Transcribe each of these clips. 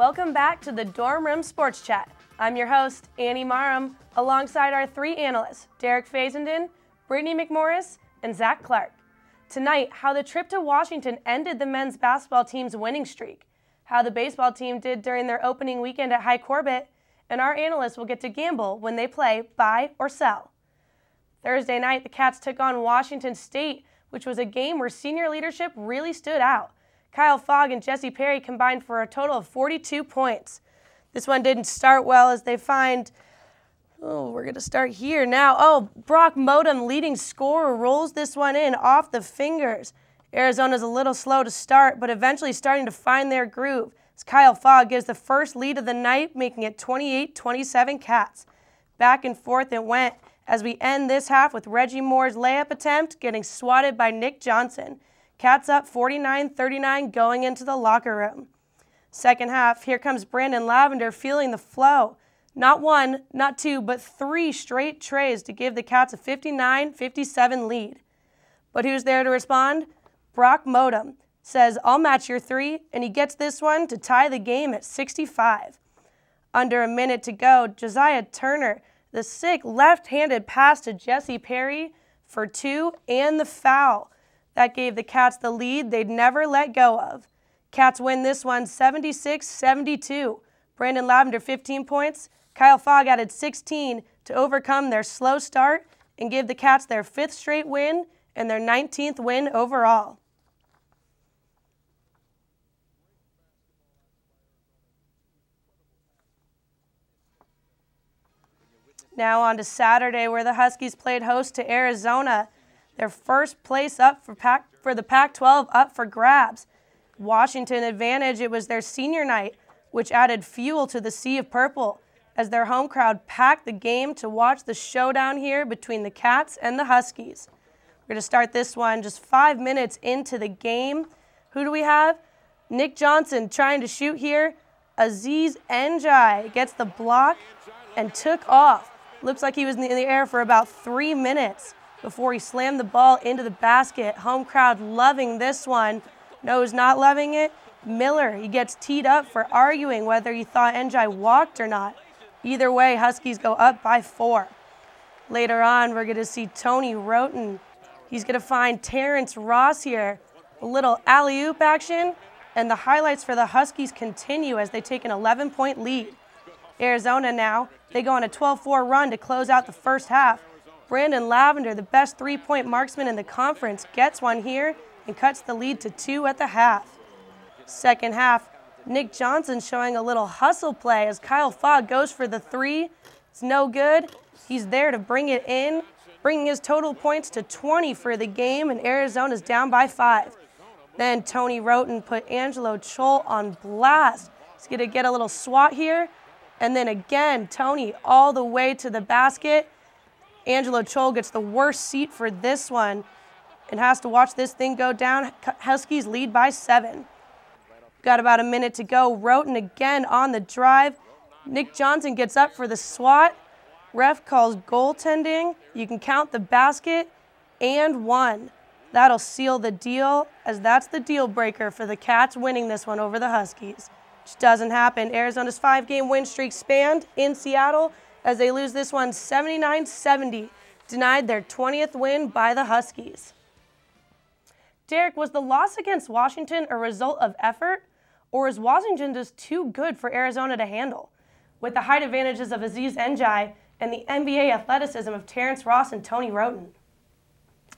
Welcome back to the Dorm Room Sports Chat. I'm your host, Annie Marum, alongside our three analysts, Derek Fazenden, Brittany McMorris, and Zach Clark. Tonight, how the trip to Washington ended the men's basketball team's winning streak, how the baseball team did during their opening weekend at High Corbett, and our analysts will get to gamble when they play buy or sell. Thursday night, the Cats took on Washington State, which was a game where senior leadership really stood out. Kyle Fogg and Jesse Perry combined for a total of 42 points. This one didn't start well as they find, we're going to start here now. Brock Modem, leading scorer, rolls this one in off the fingers. Arizona's a little slow to start, but eventually starting to find their groove as Kyle Fogg gives the first lead of the night, making it 28-27 Cats. Back and forth it went as we end this half with Reggie Moore's layup attempt getting swatted by Nick Johnson. Cats up 49-39 going into the locker room. Second half, here comes Brandon Lavender feeling the flow. Not one, not two, but three straight trays to give the Cats a 59-57 lead. But who's there to respond? Brock Modem says, "I'll match your three," and he gets this one to tie the game at 65. Under a minute to go, Josiah Turner, the sick left-handed pass to Jesse Perry for two and the foul. That gave the Cats the lead they'd never let go of. Cats win this one 76-72. Brandon Lavender 15 points. Kyle Fogg added 16 to overcome their slow start and give the Cats their 5th straight win and their 19th win overall. Now on to Saturday, where the Huskies played host to Arizona. Their first place up for the Pac-12 up for grabs. Washington advantage, it was their senior night, which added fuel to the sea of purple as their home crowd packed the game to watch the showdown here between the Cats and the Huskies. We're going to start this one just 5 minutes into the game. Who do we have? Nick Johnson trying to shoot here. Aziz Njai gets the block and took off. Looks like he was in the air for about 3 minutes before he slammed the ball into the basket. Home crowd loving this one. No, who's not loving it? Miller. He gets teed up for arguing whether he thought Njai walked or not. Either way, Huskies go up by 4. Later on, we're going to see Tony Roten. He's going to find Terrence Ross here. A little alley-oop action, and the highlights for the Huskies continue as they take an 11-point lead. Arizona now, they go on a 12-4 run to close out the first half. Brandon Lavender, the best three-point marksman in the conference, gets one here and cuts the lead to 2 at the half. Second half, Nick Johnson showing a little hustle play as Kyle Fogg goes for the three. It's no good. He's there to bring it in, bringing his total points to 20 for the game, and Arizona's down by 5. Then Tony Roten put Angelo Chol on blast. He's going to get a little swat here. And then again, Tony all the way to the basket. Angelo Chol gets the worst seat for this one and has to watch this thing go down. Huskies lead by 7. Got about a minute to go. Roten again on the drive. Nick Johnson gets up for the swat. Ref calls goaltending. You can count the basket and 1. That'll seal the deal, as that's the deal breaker for the Cats winning this one over the Huskies. Which doesn't happen. Arizona's 5-game win streak spanned in Seattle as they lose this one 79-70, denied their 20th win by the Huskies. Derek, was the loss against Washington a result of effort, or is Washington just too good for Arizona to handle? With the height advantages of Aziz Njai and the NBA athleticism of Terrence Ross and Tony Roten.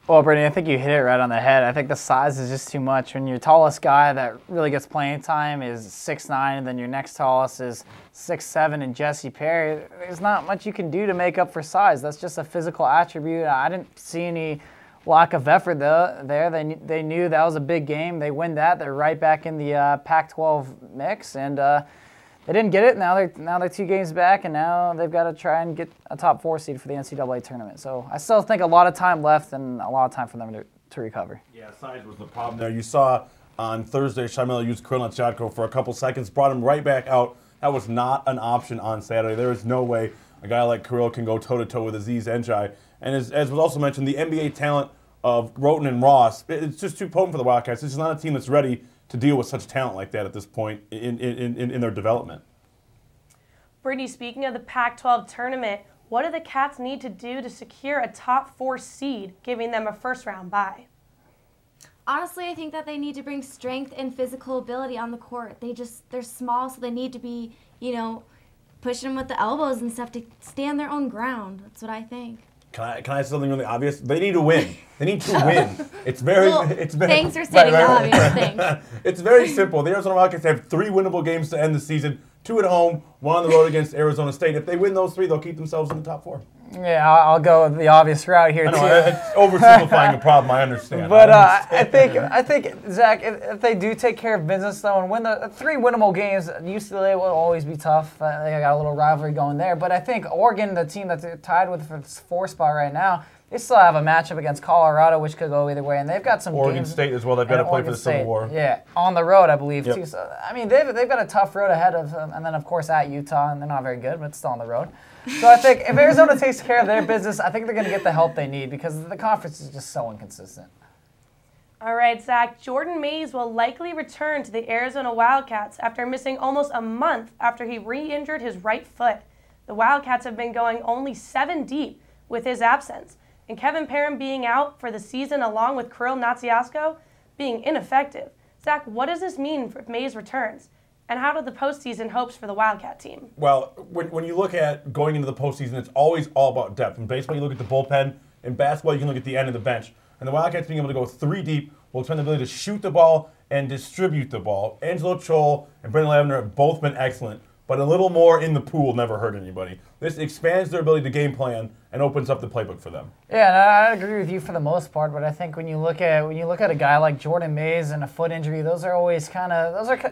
Well, Brittany, I think you hit it right on the head. I think the size is just too much. When your tallest guy that really gets playing time is 6'9", and then your next tallest is 6'7", and Jesse Perry, there's not much you can do to make up for size. That's just a physical attribute. I didn't see any lack of effort there. They knew that was a big game. They win that. They're right back in the Pac-12 mix, and they didn't get it. Now they're 2 games back, and now they've got to try and get a top 4 seed for the NCAA tournament. So I still think a lot of time left and a lot of time for them to recover. Yeah, size was the problem there. You saw on Thursday, Shamil used Kirill Chatko for a couple seconds, brought him right back out. That was not an option on Saturday. There is no way a guy like Kirill can go toe-to-toe with Aziz Njai. And as was also mentioned, the NBA talent of Roten and Ross, it's just too potent for the Wildcats. This is not a team that's ready to deal with such talent like that at this point in their development. Brittany, speaking of the Pac-12 tournament, what do the Cats need to do to secure a top 4 seed, giving them a first-round bye? Honestly, I think that they need to bring strength and physical ability on the court. They're small, so they need to be, pushing them with the elbows and stuff to stand their own ground. That's what I think. Can I say something really obvious? They need to win. They need to win. It's very. Thanks for stating the obvious. Thanks. It's very simple. The Arizona Wildcats have 3 winnable games to end the season. 2 at home, 1 on the road against Arizona State. If they win those 3, they'll keep themselves in the top 4. Yeah, I'll go the obvious route here, I know, too. it's oversimplifying the problem, I understand. But I think, Zach, if they do take care of business, though, and win the 3 winnable games, UCLA will always be tough. They got a little rivalry going there. But I think Oregon, the team that they're tied with for the 4 spot right now, they still have a matchup against Colorado, which could go either way. And they've got some Oregon games. State as well. They've got to play for the Civil War. Yeah, on the road, I believe, Yep. too. So, I mean, they've got a tough road ahead of them. And then, of course, at Utah, and they're not very good, but still on the road. So I think if Arizona takes care of their business, I think they're going to get the help they need because the conference is just so inconsistent. All right, Zach. Jordan Mays will likely return to the Arizona Wildcats after missing almost a month after he re-injured his right foot. The Wildcats have been going only 7 deep with his absence, and Kevin Parham being out for the season along with Kirill Natsiasko being ineffective. Zach, what does this mean if Mays returns? And how do the postseason hopes for the Wildcat team? Well, when you look at going into the postseason, it's always all about depth. In baseball, you look at the bullpen. In basketball, you can look at the end of the bench. And the Wildcats being able to go 3 deep will expand the ability to shoot the ball and distribute the ball. Angelo Chol and Brendan Lavender have both been excellent, but a little more in the pool never hurt anybody. This expands their ability to game plan and opens up the playbook for them. Yeah, and I agree with you for the most part, but I think when you look at a guy like Jordan Mays and a foot injury, those are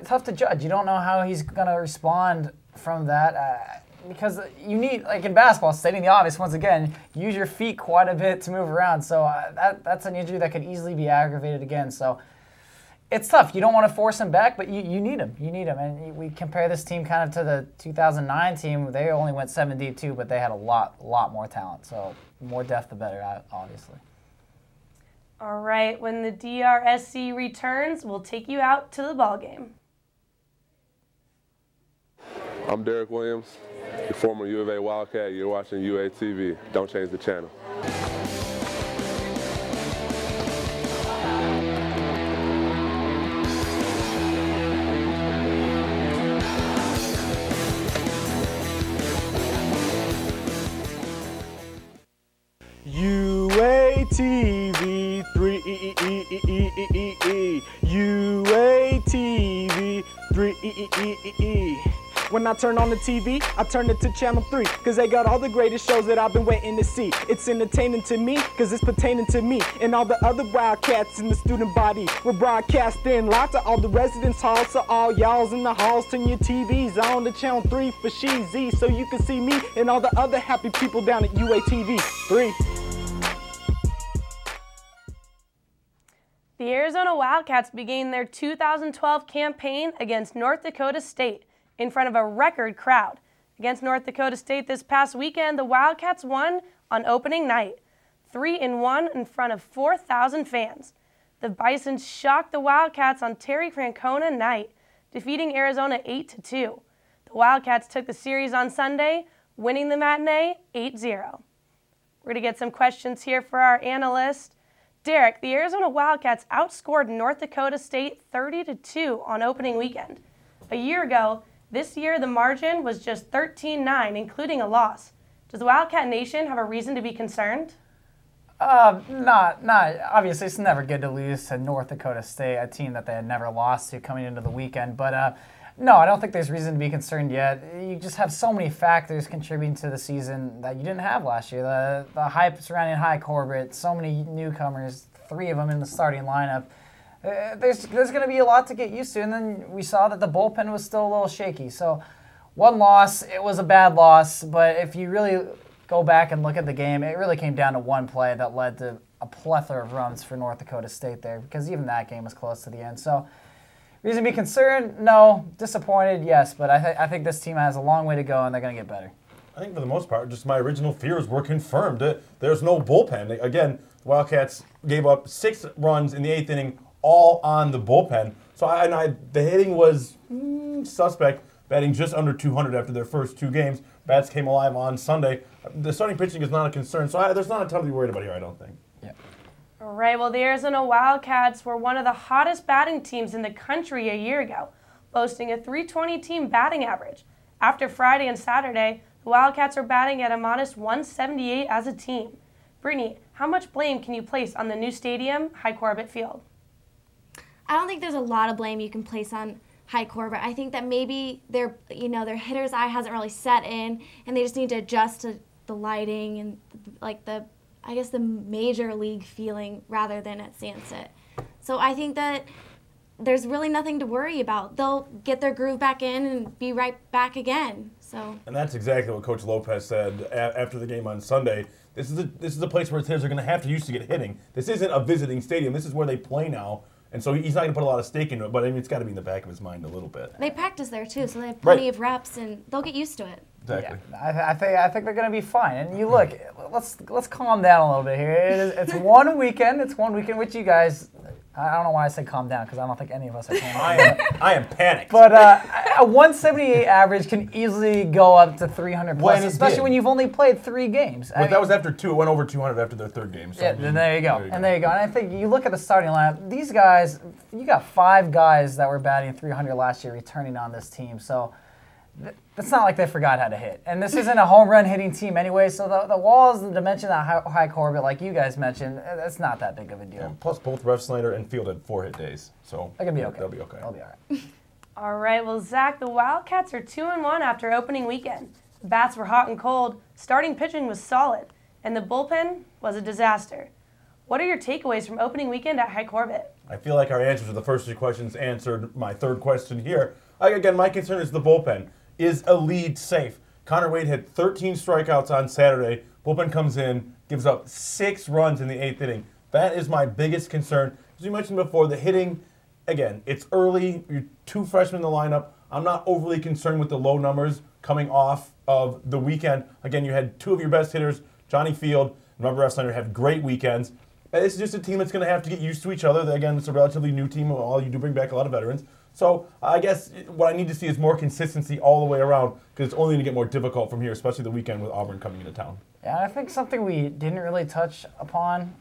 tough to judge. You don't know how he's going to respond from that because you need, like in basketball, stating the obvious once again, use your feet quite a bit to move around. So that's an injury that could easily be aggravated again. So it's tough. You don't want to force him back, but you need him. You need him. And we compare this team kind of to the 2009 team. They only went 7 deep too, but they had a lot more talent. So more depth, the better, obviously. All right, when the DRSC returns, we'll take you out to the ball game. I'm Derek Williams, the former U of A Wildcat. You're watching UATV. Don't change the channel. UATV 3 UATV 3 When I turn on the TV, I turn it to channel 3, cause they got all the greatest shows that I've been waiting to see. It's entertaining to me, cause it's pertaining to me and all the other Wildcats in the student body. We're broadcasting live to all the residence halls, so all y'all's in the halls, turn your TVs on to channel 3 for Sheezy, so you can see me and all the other happy people down at UATV 3. The Arizona Wildcats began their 2012 campaign against North Dakota State in front of a record crowd. Against North Dakota State this past weekend, the Wildcats won on opening night, 3-1 in front of 4,000 fans. The Bison shocked the Wildcats on Terry Francona night, defeating Arizona 8-2. The Wildcats took the series on Sunday, winning the matinee 8-0. We're going to get some questions here for our analyst. Derek, the Arizona Wildcats outscored North Dakota State 30-2 on opening weekend. A year ago, this year the margin was just 13-9, including a loss. Does the Wildcat Nation have a reason to be concerned? Not. Obviously, it's never good to lose to North Dakota State, a team that they had never lost to coming into the weekend. But no, I don't think there's reason to be concerned yet. You just have so many factors contributing to the season that you didn't have last year. The hype surrounding Hi Corbett, so many newcomers, 3 of them in the starting lineup. There's going to be a lot to get used to, and then we saw that the bullpen was still a little shaky. So 1 loss, it was a bad loss, but if you really go back and look at the game, it really came down to 1 play that led to a plethora of runs for North Dakota State there, because even that game was close to the end. So reason to be concerned? No. Disappointed? Yes. But I think this team has a long way to go, and they're going to get better. I think for the most part, just my original fears were confirmed. There's no bullpen. Again, the Wildcats gave up 6 runs in the 8th inning, all on the bullpen. So the hitting was suspect, batting just under 200 after their first 2 games. Bats came alive on Sunday. The starting pitching is not a concern, so there's not a ton to be worried about here, I don't think. Yeah. All right, well, the Arizona Wildcats were one of the hottest batting teams in the country a year ago, boasting a .320 team batting average. After Friday and Saturday, the Wildcats are batting at a modest .178 as a team. Brittany, how much blame can you place on the new stadium, High Corbett Field? I don't think there's a lot of blame you can place on High Corbett. I think that maybe their hitter's eye hasn't really set in, and they just need to adjust to the lighting and the major league feeling rather than at Sunset. So I think that there's really nothing to worry about. They'll get their groove back in and be right back again. So. And that's exactly what Coach Lopez said after the game on Sunday. This is a place where hitters are going to have to use to get hitting. This isn't a visiting stadium. This is where they play now. And so he's not going to put a lot of stake into it, but I mean, it's got to be in the back of his mind a little bit. They practice there, too, so they have plenty of reps, and they'll get used to it. Exactly. Yeah, I think they're going to be fine. And you look, let's calm down a little bit here. It's one weekend. It's one weekend, which you guys, I don't know why I said calm down, because I don't think any of us are calm down. I am panicked. But a 178 average can easily go up to 300 plus, especially when you've only played 3 games. But that was after 2. It went over 200 after their 3rd game. So yeah, then there you go. And I think you look at the starting lineup. These guys, you got 5 guys that were batting 300 last year returning on this team. So it's not like they forgot how to hit. And this isn't a home run hitting team anyway, so the walls, the dimension of High Corbett, like you guys mentioned, that's not that big of a deal. Yeah, plus both Ref Snyder and Field had 4 hit days. So they'll be okay. They'll be okay. They'll be all right. All right, well, Zach, the Wildcats are 2-1 after opening weekend. The bats were hot and cold, starting pitching was solid, and the bullpen was a disaster. What are your takeaways from opening weekend at High Corbett? I feel like our answers to the first 2 questions answered my 3rd question here. Again, my concern is the bullpen. Is a lead safe? Connor Wade had 13 strikeouts on Saturday. Bullpen comes in, gives up 6 runs in the 8th inning. That is my biggest concern. As you mentioned before, the hitting, again, it's early. You're 2 freshmen in the lineup. I'm not overly concerned with the low numbers coming off of the weekend. Again, you had 2 of your best hitters, Johnny Field and Robert F. Snyder, have great weekends. This is just a team that's going to have to get used to each other. Again, it's a relatively new team. All you do bring back a lot of veterans. So I guess what I need to see is more consistency all the way around, because it's only going to get more difficult from here, especially the weekend with Auburn coming into town. Yeah, I think something we didn't really touch upon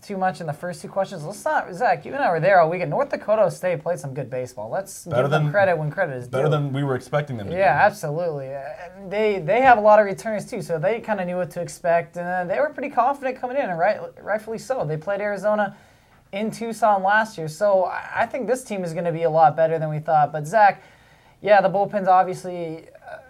too much in the first 2 questions. Zach, you and I were there all weekend. North Dakota State played some good baseball. Let's give them credit when credit is due. Better than we were expecting them to do. Yeah, absolutely. They have a lot of returners too, so they kind of knew what to expect, and they were pretty confident coming in, and rightfully so. They played Arizona in Tucson last year, so I think this team is going to be a lot better than we thought. But Zach, yeah, the bullpen's obviously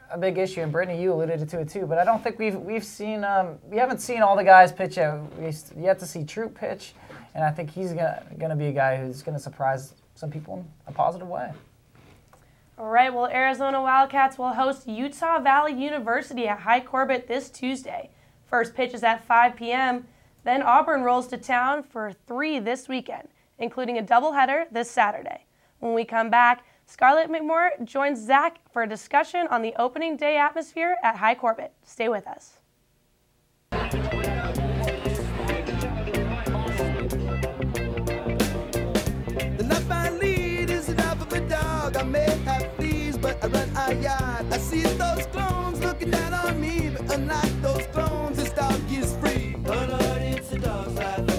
a big issue, and Brittany, you alluded to it too. But I don't think we've seen we haven't seen all the guys pitch yet. We've yet to see Troop pitch, and I think he's gonna be a guy who's gonna surprise some people in a positive way. All right, well, Arizona Wildcats will host Utah Valley University at High Corbett this Tuesday. First pitch is at 5 p.m. Then Auburn rolls to town for 3 this weekend, including a doubleheader this Saturday. When we come back, Scarlett McMorr joins Zach for a discussion on the opening day atmosphere at High Corbett. Stay with us. The life I lead is the life of a dog. I may have fleas, but I run a yard. I see those clones looking down on me, but unlike those clones, this dog is free. Oh Lord, it's a dog's life.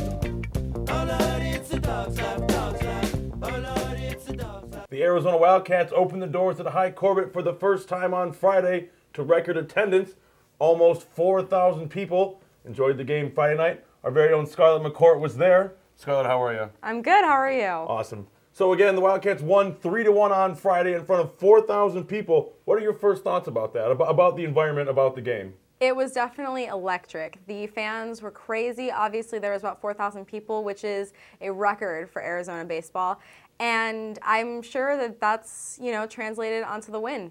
Oh Lord, it's a dog's life, dog's life. Oh Lord, it's a dog's life. The Arizona Wildcats opened the doors at High Corbett for the first time on Friday to record attendance. Almost 4,000 people enjoyed the game Friday night. Our very own Scarlett McCourt was there. Scarlett, how are you? I'm good. How are you? Awesome. So again, the Wildcats won 3-1 on Friday in front of 4,000 people. What are your first thoughts about that, about the environment, about the game? It was definitely electric. The fans were crazy. Obviously, there was about 4,000 people, which is a record for Arizona baseball. And I'm sure that that's, translated onto the win.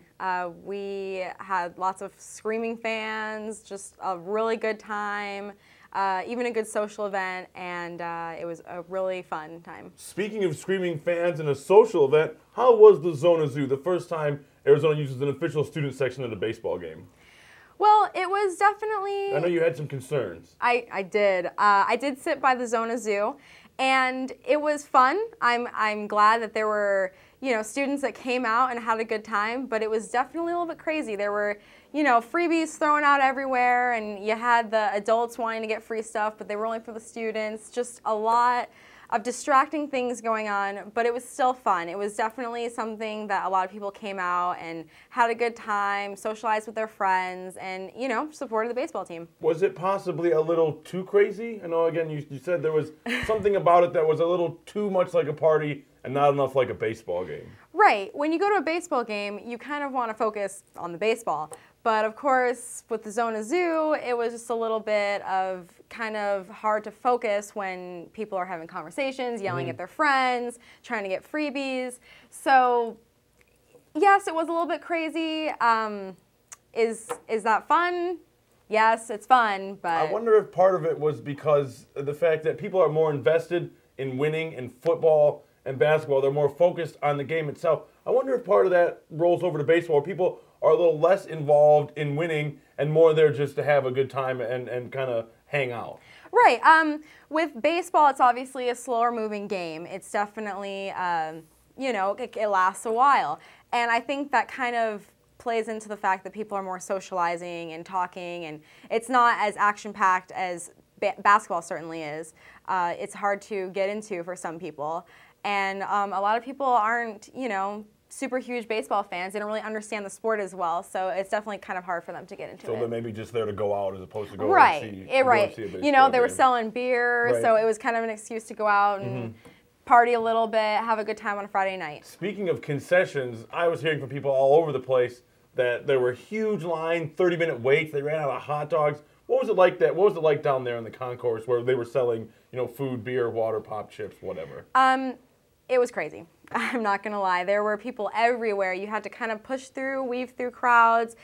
We had lots of screaming fans, just a really good time, even a good social event, and it was a really fun time. Speaking of screaming fans and a social event, how was the Zona Zoo, the first time Arizona uses an official student section at a baseball game? Well, it was definitely... I know you had some concerns. I did. I did sit by the Zona Zoo, And it was fun. I'm glad that there were, students that came out and had a good time, but it was definitely a little bit crazy. There were, freebies thrown out everywhere, and you had the adults wanting to get free stuff, but they were only for the students. Just a lot of distracting things going on, but it was still fun. It was definitely something that a lot of people came out and had a good time, socialized with their friends, and, supported the baseball team. Was it possibly a little too crazy? I know, again, you said there was something about it that was a little too much like a party and not enough like a baseball game. Right. When you go to a baseball game, you kind of want to focus on the baseball. But of course, with the Zona Zoo, it was just a little bit of kind of hard to focus when people are having conversations, yelling at their friends, trying to get freebies. So yes, it was a little bit crazy. Is that fun? Yes, it's fun, but I wonder if part of it was because of the fact that people are more invested in winning in football and basketball. They're more focused on the game itself. I wonder if part of that rolls over to baseball, where people are a little less involved in winning and more there just to have a good time and kind of hang out. Right. With baseball, it's obviously a slower moving game. It's definitely, it lasts a while. And I think that kind of plays into the fact that people are more socializing and talking, and it's not as action-packed as basketball certainly is. It's hard to get into for some people. And a lot of people aren't, super huge baseball fans. They don't really understand the sport as well, so it's definitely kind of hard for them to get into it. So they're maybe just there to go out as opposed to go right. and see, right. Go and see a baseball they were game. selling beer, so it was kind of an excuse to go out and party a little bit, have a good time on a Friday night. Speaking of concessions, I was hearing from people all over the place that there were huge line, 30-minute waits. They ran out of hot dogs. What was it like that? What was it like down there in the concourse where they were selling, food, beer, water, pop, chips, whatever? It was crazy. I'm not going to lie. There were people everywhere. You had to kind of push through, weave through crowds,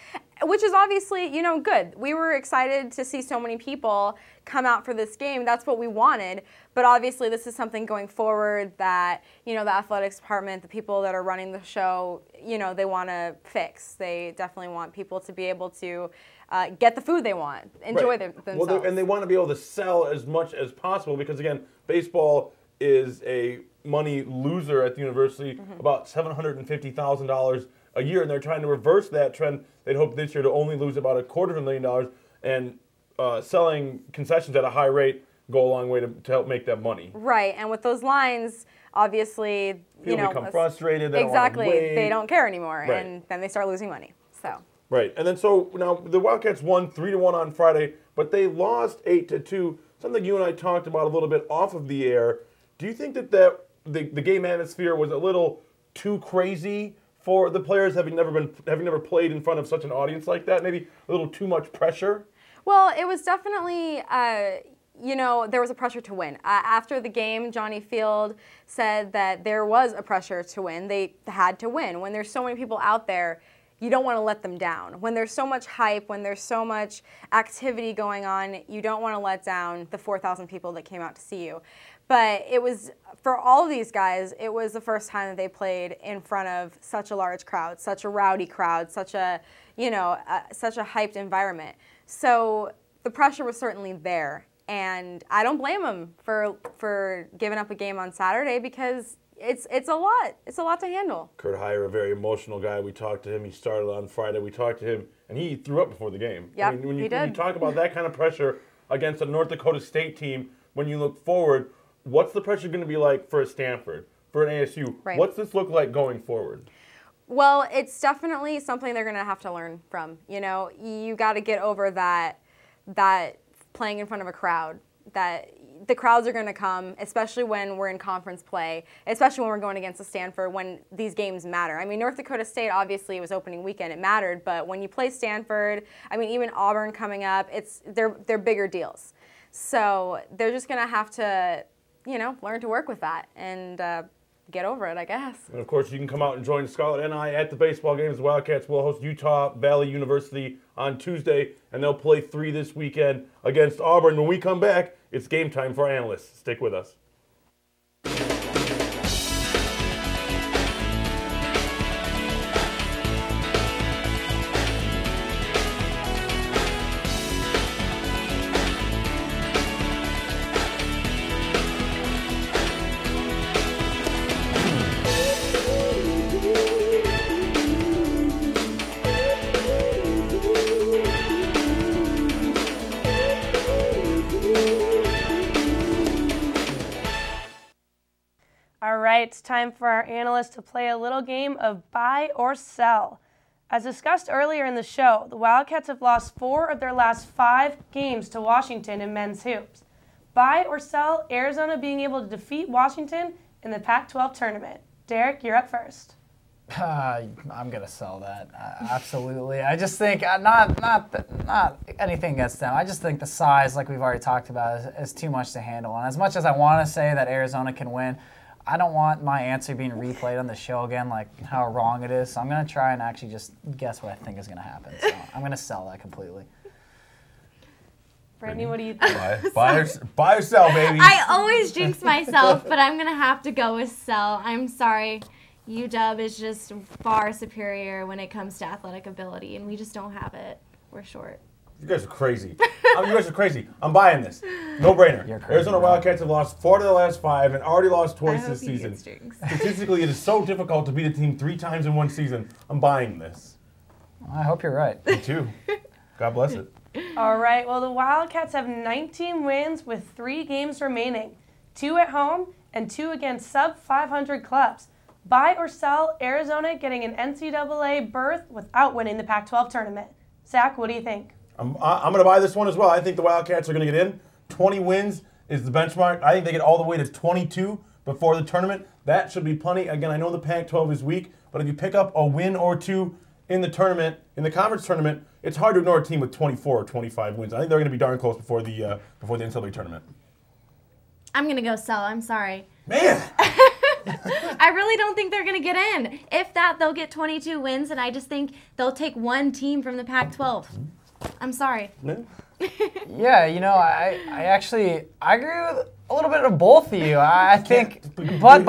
which is obviously, good. We were excited to see so many people come out for this game. That's what we wanted. But obviously this is something going forward that, the athletics department, the people that are running the show, they want to fix. They definitely want people to be able to get the food they want, enjoy themselves. Well, and they want to be able to sell as much as possible because, again, baseball is a money loser at the university, about $750,000 a year, and they're trying to reverse that trend. They'd hope this year to only lose about $250,000, and selling concessions at a high rate go a long way to help make that money. Right, and with those lines, obviously, people become frustrated. They exactly, don't want to wait. They don't care anymore, Right. and then they start losing money. So. Right, and then so now the Wildcats won 3-1 on Friday, but they lost 8-2. Something you and I talked about a little bit off of the air. Do you think that the game atmosphere was a little too crazy for the players, having never played in front of such an audience like that? Maybe a little too much pressure? Well, it was definitely, there was a pressure to win. After the game, Johnny Field said that there was a pressure to win. They had to win. When there's so many people out there, you don't want to let them down. When there's so much hype, when there's so much activity going on, you don't want to let down the 4,000 people that came out to see you. But it was, for all of these guys, it was the first time that they played in front of such a large crowd, such a rowdy crowd, such a hyped environment. So the pressure was certainly there. And I don't blame them for giving up a game on Saturday because it's a lot. It's a lot to handle. Kurt Heyer, a very emotional guy. We talked to him. He started on Friday. We talked to him, and he threw up before the game. Yep, when you did. talk about that kind of pressure against a North Dakota State team, when you look forward, what's the pressure going to be like for a Stanford, for an ASU? Right. What's this look like going forward? Well, it's definitely something they're going to have to learn from. You got to get over that playing in front of a crowd, that the crowds are going to come, especially when we're in conference play, especially when we're going against a Stanford, when these games matter. I mean, North Dakota State, obviously, it was opening weekend, it mattered, but when you play Stanford, I mean, even Auburn coming up, they're bigger deals. So they're just going to have to, learn to work with that and get over it, I guess. And, of course, you can come out and join Scarlett and I at the baseball games. The Wildcats will host Utah Valley University on Tuesday, and they'll play 3 this weekend against Auburn. When we come back, it's game time for our analysts. Stick with us. right, it's time for our analysts to play a little game of buy or sell. As discussed earlier in the show, the Wildcats have lost 4 of their last 5 games to Washington in men's hoops. Buy or sell Arizona being able to defeat Washington in the Pac-12 tournament. Derek, you're up first. I'm gonna sell that. Absolutely. I just think not anything against them. I just think the size, like we've already talked about, is too much to handle. And as much as I want to say that Arizona can win, I don't want my answer being replayed on the show again, like how wrong it is. So I'm gonna try and actually just guess what I think is gonna happen. So I'm gonna sell that completely. Brittany, what do you think? Buy or sell, baby. I always jinx myself, but I'm going to have to go with sell. I'm sorry. UW is just far superior when it comes to athletic ability, and we just don't have it. We're short. You guys are crazy. You guys are crazy. I'm buying this. No brainer. Arizona Wildcats have lost 4 of the last 5 and already lost twice this season. Statistically, it is so difficult to beat a team 3 times in one season. I'm buying this. I hope you're right. Me too. God bless it. All right, well, the Wildcats have 19 wins with 3 games remaining, 2 at home and 2 against sub-500 clubs. Buy or sell Arizona getting an NCAA berth without winning the Pac-12 tournament. Zach, what do you think? I'm going to buy this one as well. I think the Wildcats are going to get in. 20 wins is the benchmark. I think they get all the way to 22 before the tournament. That should be plenty. Again, I know the Pac-12 is weak, but if you pick up a win or 2 in the tournament, in the conference tournament, it's hard to ignore a team with 24 or 25 wins. I think they're going to be darn close before the NCAA tournament. I'm going to go sell. I'm sorry. Man! I really don't think they're going to get in. If that, they'll get 22 wins, and I just think they'll take 1 team from the Pac-12. I'm sorry. Yeah, you know, I actually agree with a little bit of both of you. I think, but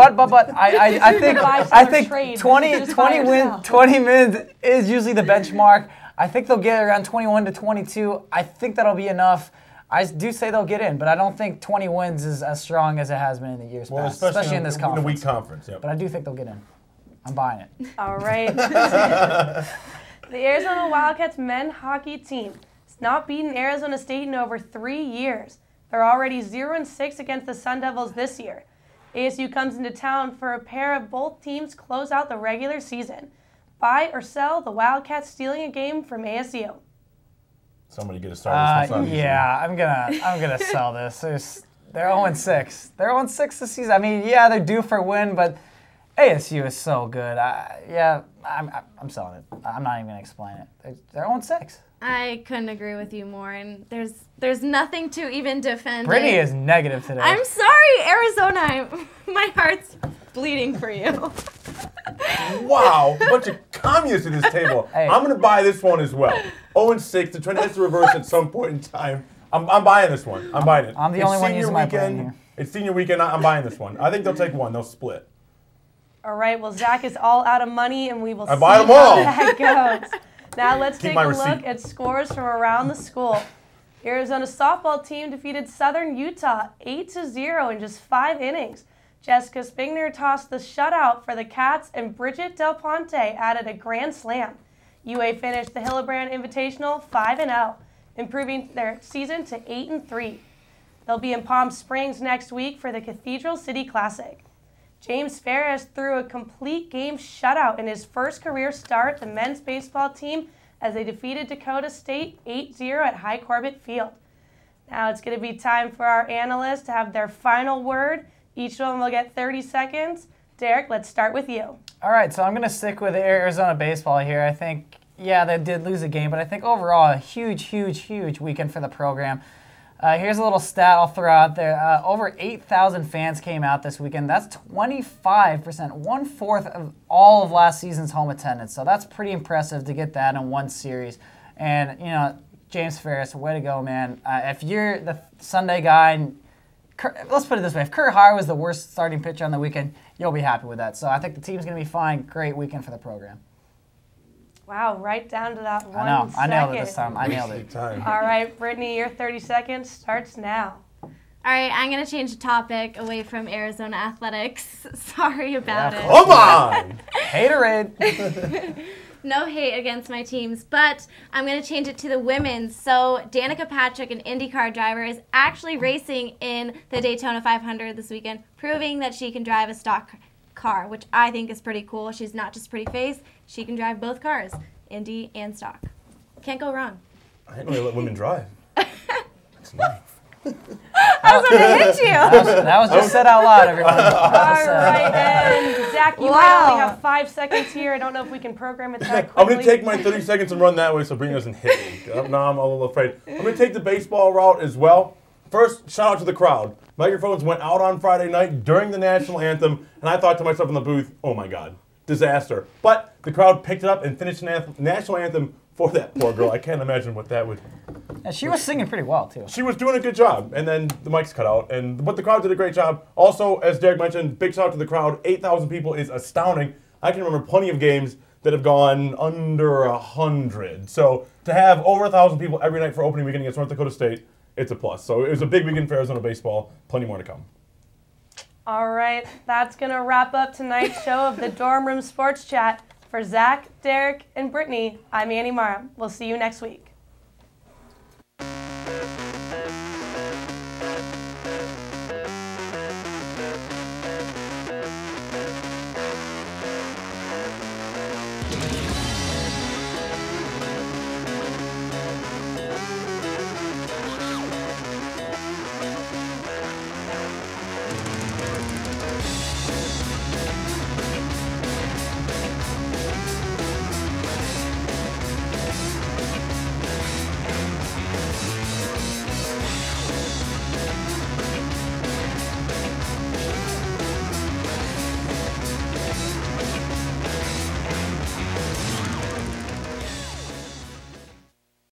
I think 20 wins is usually the benchmark. I think they'll get around 21 to 22. I think that'll be enough. I do say they'll get in, but I don't think 20 wins is as strong as it has been in the years past, especially in this conference. In a weak conference, yeah. But I do think they'll get in. I'm buying it. All right. The Arizona Wildcats men hockey team has not beaten Arizona State in over 3 years. They're already 0-6 against the Sun Devils this year. ASU comes into town for a pair of both teams close out the regular season. Buy or sell the Wildcats stealing a game from ASU? Somebody get a start. Yeah, I'm gonna sell this. They're 0-6. They're 0-6 this season. I mean, yeah, they're due for a win, but ASU is so good. I'm selling it. I'm not even gonna explain it. They're 0-6. I couldn't agree with you more, and there's nothing to even defend. Brittany is negative today. I'm sorry, Arizona. My heart's bleeding for you. Wow, a bunch of communists at this table. Hey. I'm going to buy this one as well. 0-6. They're trying to hit the reverse at some point in time. I'm buying this one. I'm buying it. I'm the only one using my brain here. It's senior weekend. I'm buying this one. I think they'll take 1. They'll split. All right, well, Zach is all out of money, and we will see buy them how all. that goes. Now let's take a look at scores from around the school. Arizona softball team defeated Southern Utah 8-0 in just 5 innings. Jessica Spigner tossed the shutout for the Cats, and Bridget Del Ponte added a grand slam. UA finished the Hillebrand Invitational 5-0, improving their season to 8-3. They'll be in Palm Springs next week for the Cathedral City Classic. James Ferris threw a complete game shutout in his first career start the men's baseball team as they defeated Dakota State 8-0 at High Corbett Field. Now it's going to be time for our analysts to have their final word. Each of them will get 30 seconds. Derek, let's start with you. All right, so I'm going to stick with Arizona baseball here. I think, yeah, they did lose a game, but I think overall a huge weekend for the program. Here's a little stat I'll throw out there. Over 8,000 fans came out this weekend. That's 25%, 1/4 of all of last season's home attendance. So that's pretty impressive to get that in one series. And, you know, James Ferris, way to go, man. If you're the Sunday guy, and let's put it this way, if Kurt Hire was the worst starting pitcher on the weekend, you'll be happy with that. So I think the team's going to be fine. Great weekend for the program. Wow, right down to that 1 second. I know. I nailed it this time. I nailed it. All right, Brittany, your 30 seconds starts now. All right, I'm going to change the topic away from Arizona athletics. Sorry about it. Come on! Haterade. No hate against my teams, but I'm going to change it to the women's. So Danica Patrick, an IndyCar driver, is actually racing in the Daytona 500 this weekend, proving that she can drive a stock car, which I think is pretty cool. She's not just pretty face. She can drive both cars, Indy and stock. Can't go wrong. I didn't really let women drive. That's nice. I was going to hit you. That was just said out loud, everyone. All right, and Zach, you might only have 5 seconds here. I don't know if we can program it that quickly. I'm going to take my 30 seconds and run that way so Brittany doesn't hit me. Now I'm a little afraid. I'm going to take the baseball route as well. First, shout out to the crowd. Microphones went out on Friday night during the national anthem, and I thought to myself in the booth, oh my God, disaster. But the crowd picked it up and finished the national anthem for that poor girl. I can't imagine what that would... And she was singing pretty well, too. She was doing a good job, and then the mics cut out. But the crowd did a great job. Also, as Derek mentioned, big shout out to the crowd. 8,000 people is astounding. I can remember plenty of games that have gone under 100. So to have over 1,000 people every night for opening weekend against North Dakota State, it's a plus. So it was a big weekend for Arizona baseball. Plenty more to come. All right, that's going to wrap up tonight's show of the Dorm Room Sports Chat. For Zach, Derek, and Brittany, I'm Annie Mara. We'll see you next week.